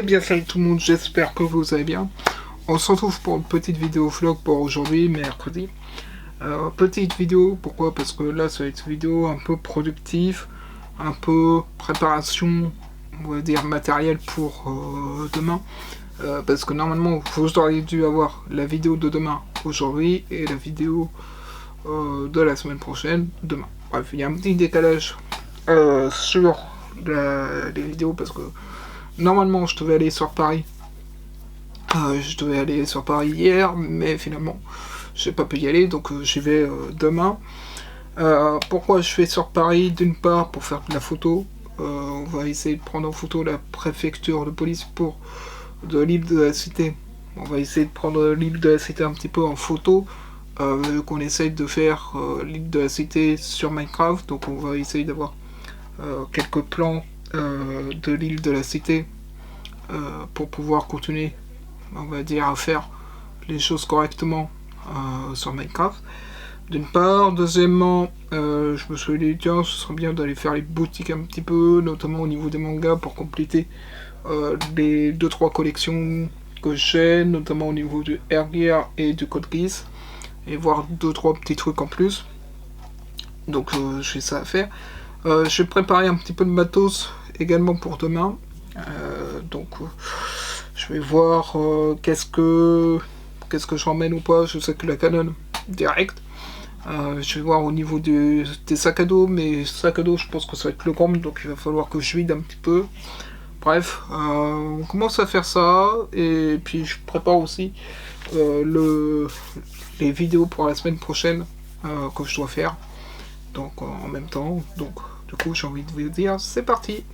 bien salut tout le monde, j'espère que vous allez bien. On se retrouve pour une petite vidéo vlog pour aujourd'hui, mercredi. Petite vidéo, pourquoi? Parce que là ça va être une vidéo un peu productive, un peu préparation, on va dire matériel pour demain. Parce que normalement vous auriez dû avoir la vidéo de demain aujourd'hui et la vidéo de la semaine prochaine demain. Bref, il y a un petit décalage sur les vidéos parce que normalement je devais aller sur Paris. Je devais aller sur Paris hier, mais finalement j'ai pas pu y aller, donc j'y vais demain. Pourquoi je fais sur Paris? D'une part pour faire de la photo. On va essayer de prendre en photo la préfecture de police pour de l'île de la Cité. On va essayer de prendre l'île de la Cité un petit peu en photo. Vu qu'on essaye de faire l'île de la Cité sur Minecraft, donc on va essayer d'avoir quelques plans de l'île de la Cité pour pouvoir continuer, on va dire, à faire les choses correctement sur Minecraft. D'une part, deuxièmement, je me suis dit tiens, ce serait bien d'aller faire les boutiques un petit peu, notamment au niveau des mangas pour compléter les 2-3 collections que j'ai, notamment au niveau du Air Gear et du Code Geass, et voir 2-3 petits trucs en plus. Donc j'ai ça à faire. Je vais préparer un petit peu de matos également pour demain. Donc je vais voir qu'est-ce que j'emmène ou pas. Je sais que la Canon direct. Je vais voir au niveau des sacs à dos, mais sacs à dos je pense que ça va être le grand, donc il va falloir que je vide un petit peu. Bref, on commence à faire ça, et puis je prépare aussi les vidéos pour la semaine prochaine que je dois faire. Donc en même temps, donc du coup j'ai envie de vous dire, c'est parti.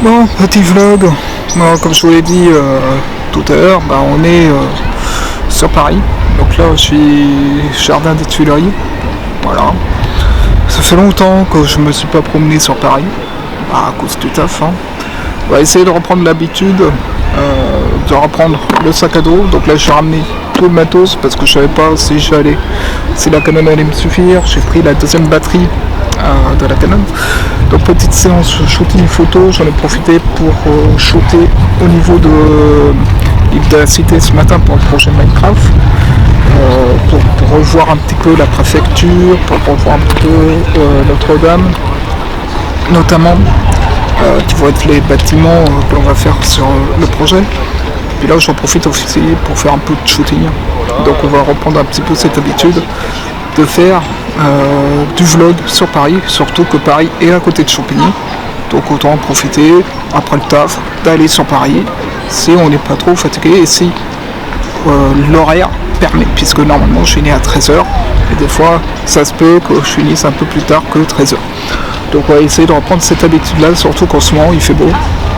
Bon, petit vlog, bon, comme je vous l'ai dit tout à l'heure, on est sur Paris. Donc là je suis jardin des Tuileries, voilà. Ça fait longtemps que je me suis pas promené sur Paris, à cause du taf. On va essayer de reprendre l'habitude, de reprendre le sac à dos. Donc là j'ai ramené tout le matos parce que je savais pas si la Canon allait me suffire. J'ai pris la deuxième batterie de la Canon. Donc petite séance shooting photo, j'en ai profité pour shooter au niveau de l'île de la Cité ce matin pour le projet Minecraft. pour revoir un petit peu la préfecture, pour revoir un petit peu Notre-Dame, notamment, qui vont être les bâtiments que l'on va faire sur le projet. Puis là, j'en profite aussi pour faire un peu de shooting. Donc on va reprendre un petit peu cette habitude de faire du vlog sur Paris, surtout que Paris est à côté de Champigny. Donc autant en profiter, après le taf, d'aller sur Paris, si on n'est pas trop fatigué et si l'horaire permet, puisque normalement je finis à 13h, et des fois ça se peut que je finisse un peu plus tard que 13h. Donc on va essayer de reprendre cette habitude-là, surtout qu'en ce moment il fait beau,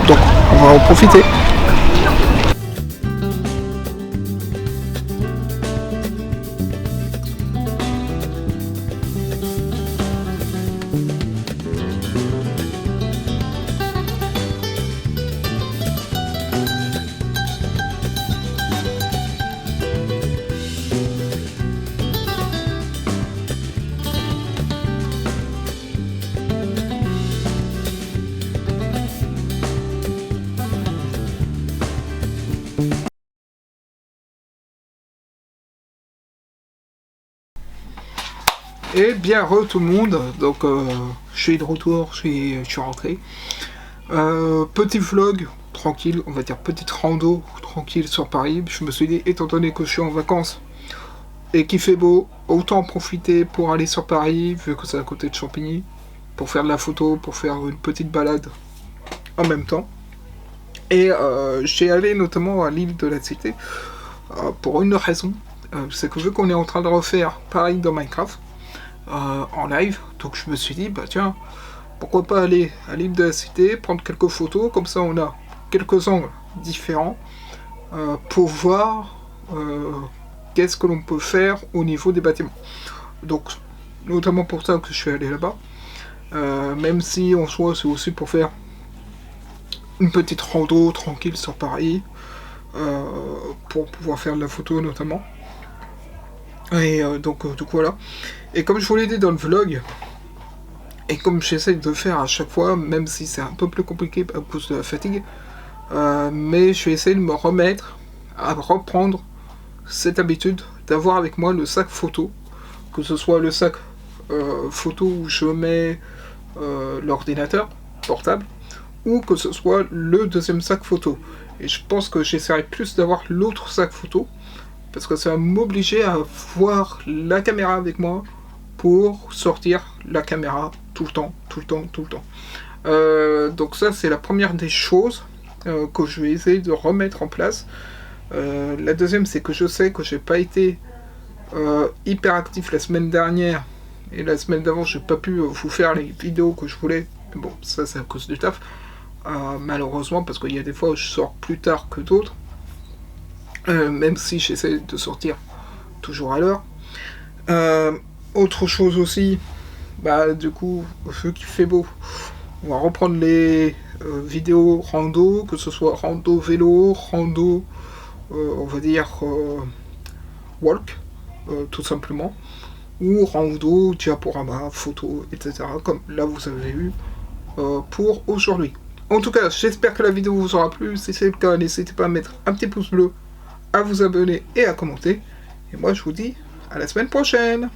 donc on va en profiter. Et bien tout le monde, donc je suis de retour, je suis rentré. Petit vlog tranquille, on va dire petite rando tranquille sur Paris. Je me suis dit, étant donné que je suis en vacances et qu'il fait beau, autant en profiter pour aller sur Paris, vu que c'est à côté de Champigny, pour faire de la photo, pour faire une petite balade en même temps. Et j'ai allé notamment à l'île de la Cité pour une raison, c'est que vu qu'on est en train de refaire Paris dans Minecraft, en live, donc je me suis dit bah tiens, pourquoi pas aller à l'île de la Cité, prendre quelques photos, comme ça on a quelques angles différents pour voir qu'est-ce que l'on peut faire au niveau des bâtiments. Donc notamment pour ça que je suis allé là-bas, même si en soi c'est aussi pour faire une petite rando tranquille sur Paris, pour pouvoir faire de la photo notamment. Et donc voilà. Et comme je vous l'ai dit dans le vlog, et comme j'essaie de faire à chaque fois, même si c'est un peu plus compliqué à cause de la fatigue, mais je vais essayer de me remettre à reprendre cette habitude d'avoir avec moi le sac photo, que ce soit le sac photo où je mets l'ordinateur portable, ou que ce soit le deuxième sac photo. Et je pense que j'essaierai plus d'avoir l'autre sac photo, parce que ça va m'obliger à voir la caméra avec moi pour sortir la caméra tout le temps. Donc ça c'est la première des choses que je vais essayer de remettre en place. La deuxième, c'est que je sais que j'ai pas été hyper actif la semaine dernière, et la semaine d'avant j'ai pas pu vous faire les vidéos que je voulais. Bon, ça c'est à cause du taf, malheureusement, parce qu'il y a des fois où je sors plus tard que d'autres. Même si j'essaie de sortir toujours à l'heure. Autre chose aussi, bah du coup, vu qu'il fait beau, on va reprendre les vidéos rando, que ce soit rando vélo, rando, on va dire walk, tout simplement, ou rando, diaporama, photo, etc. Comme là vous avez vu pour aujourd'hui. En tout cas, j'espère que la vidéo vous aura plu. Si c'est le cas, n'hésitez pas à mettre un petit pouce bleu, à vous abonner et à commenter. Et moi je vous dis à la semaine prochaine.